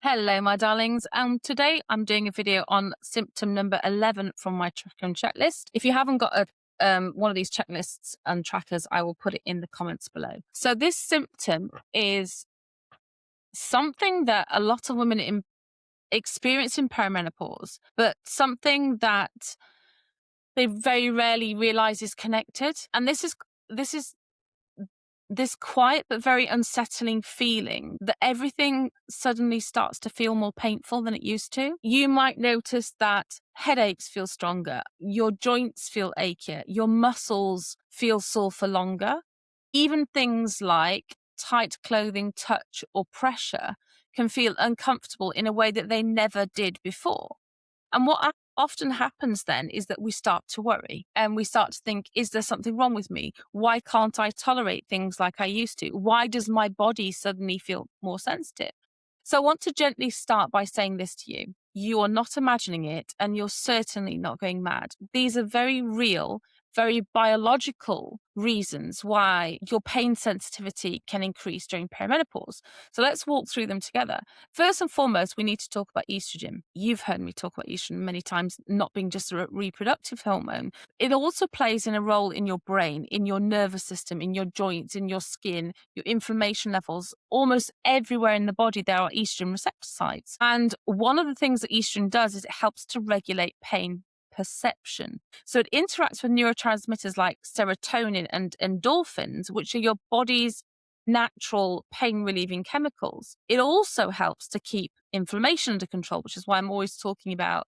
Hello, my darlings. Today I'm doing a video on symptom number 11 from my tracker and checklist. If you haven't got one of these checklists and trackers, I will put it in the comments below. So this symptom is something that a lot of women experience in perimenopause, but something that they very rarely realize is connected. And this is this quiet but very unsettling feeling that everything suddenly starts to feel more painful than it used to. You might notice that headaches feel stronger, your joints feel achier, your muscles feel sore for longer. Even things like tight clothing, touch, or pressure can feel uncomfortable in a way that they never did before. And what often happens then is that we start to worry and we start to think, is there something wrong with me? Why can't I tolerate things like I used to? Why does my body suddenly feel more sensitive? So I want to gently start by saying this to you. You are not imagining it, and you're certainly not going mad. These are very real, very biological reasons why your pain sensitivity can increase during perimenopause. So let's walk through them together. First and foremost, we need to talk about estrogen. You've heard me talk about estrogen many times, not being just a reproductive hormone. It also plays in a role in your brain, in your nervous system, in your joints, in your skin, your inflammation levels. Almost everywhere in the body, there are estrogen receptor sites. And one of the things that estrogen does is it helps to regulate pain perception. So it interacts with neurotransmitters like serotonin and endorphins, which are your body's natural pain relieving chemicals. It also helps to keep inflammation under control, which is why I'm always talking about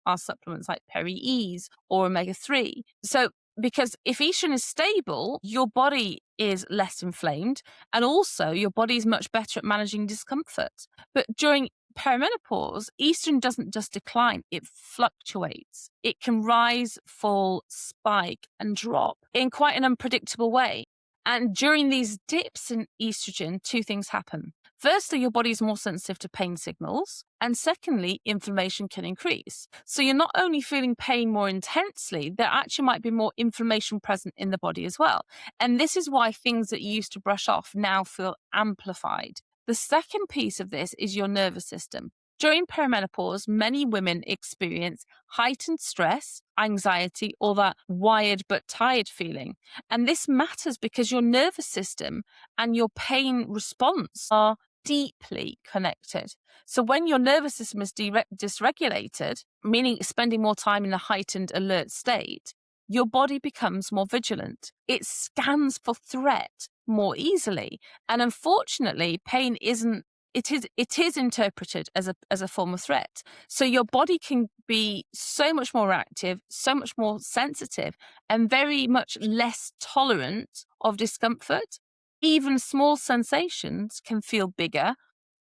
our supplements like Peri-Ease or omega-3. So because if estrogen is stable, your body is less inflamed, and also your body is much better at managing discomfort. But during perimenopause, estrogen doesn't just decline, it fluctuates. It can rise, fall, spike, and drop in quite an unpredictable way. And during these dips in estrogen, two things happen. Firstly, your body is more sensitive to pain signals. And secondly, inflammation can increase. So you're not only feeling pain more intensely, there actually might be more inflammation present in the body as well. And this is why things that you used to brush off now feel amplified. The second piece of this is your nervous system. During perimenopause, many women experience heightened stress, anxiety, or that wired but tired feeling. And this matters because your nervous system and your pain response are deeply connected. So when your nervous system is dysregulated, meaning spending more time in a heightened alert state, your body becomes more vigilant. It scans for threat more easily. And unfortunately, pain isn't it is interpreted as a form of threat. So your body can be so much more reactive, so much more sensitive, and very much less tolerant of discomfort. Even small sensations can feel bigger.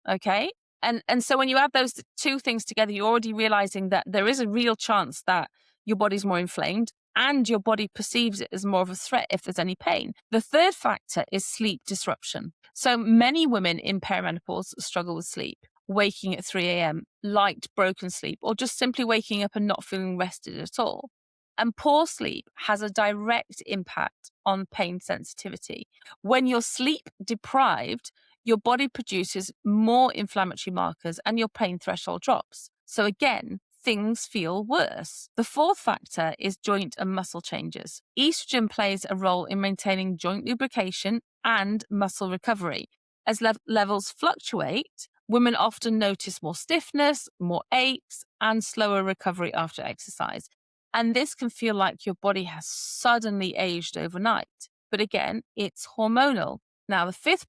Okay. And so when you add those two things together, you're already realizing that there is a real chance that your body's more inflamed and your body perceives it as more of a threat if there's any pain. The third factor is sleep disruption. So many women in perimenopause struggle with sleep, waking at 3 a.m., light broken sleep, or just simply waking up and not feeling rested at all. And poor sleep has a direct impact on pain sensitivity. When you're sleep deprived, your body produces more inflammatory markers and your pain threshold drops. So again, things feel worse. The fourth factor is joint and muscle changes. Estrogen plays a role in maintaining joint lubrication and muscle recovery. As levels fluctuate, women often notice more stiffness, more aches, and slower recovery after exercise. And this can feel like your body has suddenly aged overnight. But again, it's hormonal. Now, the fifth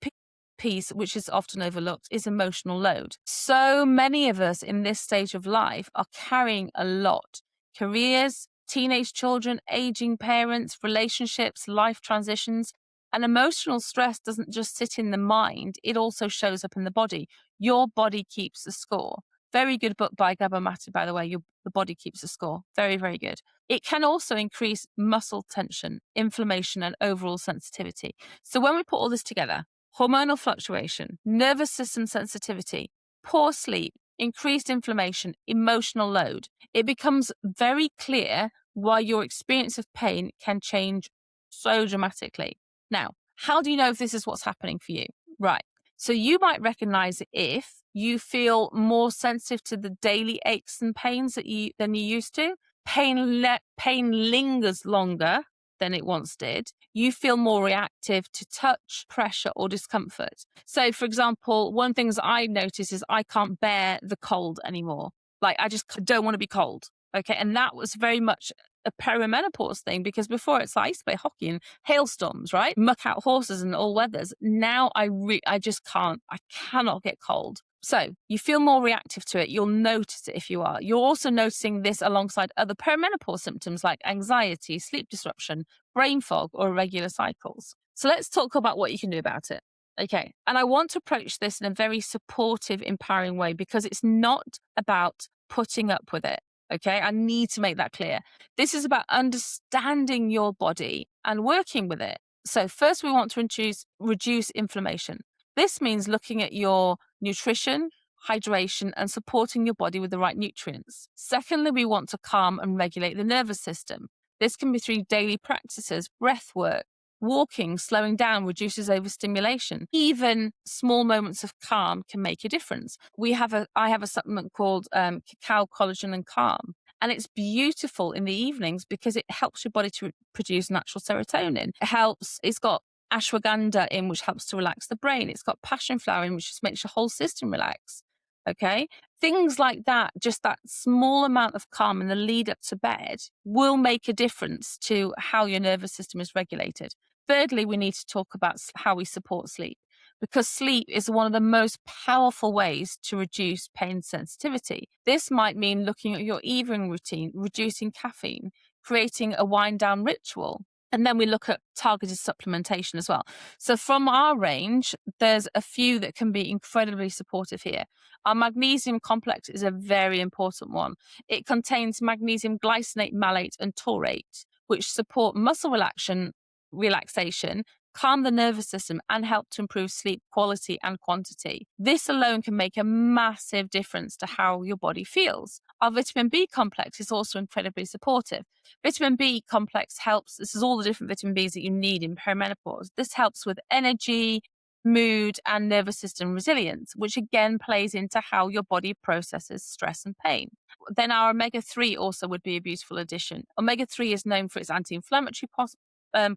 piece, which is often overlooked, is emotional load. So many of us in this stage of life are carrying a lot. Careers, teenage children, aging parents, relationships, life transitions. And emotional stress doesn't just sit in the mind, it also shows up in the body. Your body keeps the score. Very good book by Gabor Mate, by the way. The Body Keeps the Score. Very, very good. It can also increase muscle tension, inflammation, and overall sensitivity. So when we put all this together, hormonal fluctuation, nervous system sensitivity, poor sleep, increased inflammation, emotional load, it becomes very clear why your experience of pain can change so dramatically. Now, how do you know if this is what's happening for you? Right. So you might recognize it if You feel more sensitive to the daily aches and pains than you used to. Pain lingers longer than it once did. You feel more reactive to touch, pressure, or discomfort. So, for example, one of the things I notice is I can't bear the cold anymore. Like, I just don't want to be cold. Okay. And that was very much a perimenopause thing, because before it's like I used to play hockey in hailstorms, right? Muck out horses in all weathers. Now I just can't. I cannot get cold. So you feel more reactive to it. You'll notice it if you are. You're also noticing this alongside other perimenopause symptoms like anxiety, sleep disruption, brain fog, or irregular cycles. So let's talk about what you can do about it. Okay. And I want to approach this in a very supportive, empowering way, because it's not about putting up with it. Okay. I need to make that clear. This is about understanding your body and working with it. So first we want to reduce inflammation. This means looking at your nutrition, hydration, and supporting your body with the right nutrients. Secondly, we want to calm and regulate the nervous system. This can be through daily practices, breath work, walking, slowing down reduces overstimulation. Even small moments of calm can make a difference. I have a supplement called Cacao Collagen and Calm. And it's beautiful in the evenings because it helps your body to produce natural serotonin. It's got ashwagandha in, which helps to relax the brain. It's got passion flower in, which just makes your whole system relax. Okay. Things like that, just that small amount of calm in the lead up to bed will make a difference to how your nervous system is regulated. Thirdly, we need to talk about how we support sleep, because sleep is one of the most powerful ways to reduce pain sensitivity. This might mean looking at your evening routine, reducing caffeine, creating a wind down ritual. And then we look at targeted supplementation as well. So from our range, there's a few that can be incredibly supportive here. Our magnesium complex is a very important one. It contains magnesium glycinate, malate, and taurate, which support muscle relaxation, calm the nervous system, and help to improve sleep quality and quantity. This alone can make a massive difference to how your body feels. Our vitamin B complex is also incredibly supportive. Vitamin B complex helps, this is all the different vitamin Bs that you need in perimenopause. This helps with energy, mood, and nervous system resilience, which again plays into how your body processes stress and pain. Then our omega-3 also would be a beautiful addition. Omega-3 is known for its anti-inflammatory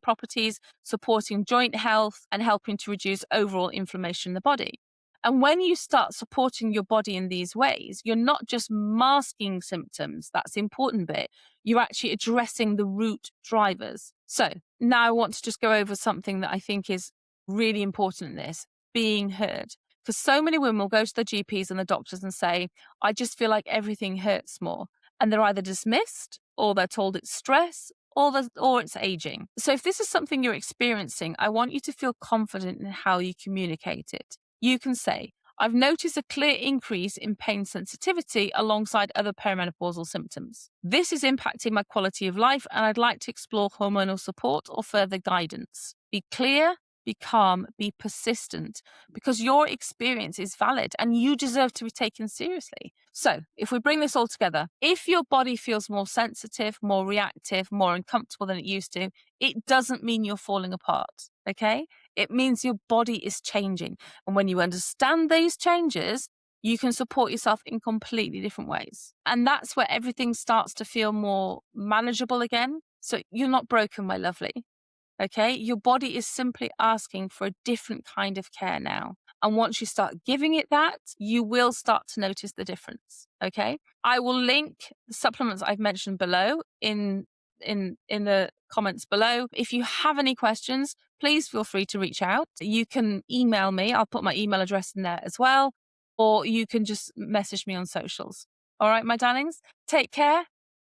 properties, supporting joint health and helping to reduce overall inflammation in the body. And when you start supporting your body in these ways, you're not just masking symptoms. That's the important bit. You're actually addressing the root drivers. So now I want to just go over something that I think is really important in this: being heard. Because so many women will go to the GPs and the doctors and say, I just feel like everything hurts more. And they're either dismissed, or they're told it's stress, or it's aging. So if this is something you're experiencing, I want you to feel confident in how you communicate it. You can say, I've noticed a clear increase in pain sensitivity alongside other perimenopausal symptoms. This is impacting my quality of life, and I'd like to explore hormonal support or further guidance. Be clear, be calm, be persistent, because your experience is valid and you deserve to be taken seriously. So if we bring this all together, if your body feels more sensitive, more reactive, more uncomfortable than it used to, it doesn't mean you're falling apart. Okay? It means your body is changing. And when you understand these changes, you can support yourself in completely different ways. And that's where everything starts to feel more manageable again. So you're not broken, my lovely. Okay, your body is simply asking for a different kind of care now. And once you start giving it that, you will start to notice the difference. Okay, I will link the supplements I've mentioned below in the comments below. If you have any questions, please feel free to reach out. You can email me. I'll put my email address in there as well. Or you can just message me on socials. All right, my darlings, take care.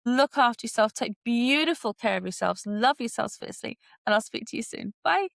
Look after yourself, take beautiful care of yourselves, love yourselves fiercely, and I'll speak to you soon. Bye.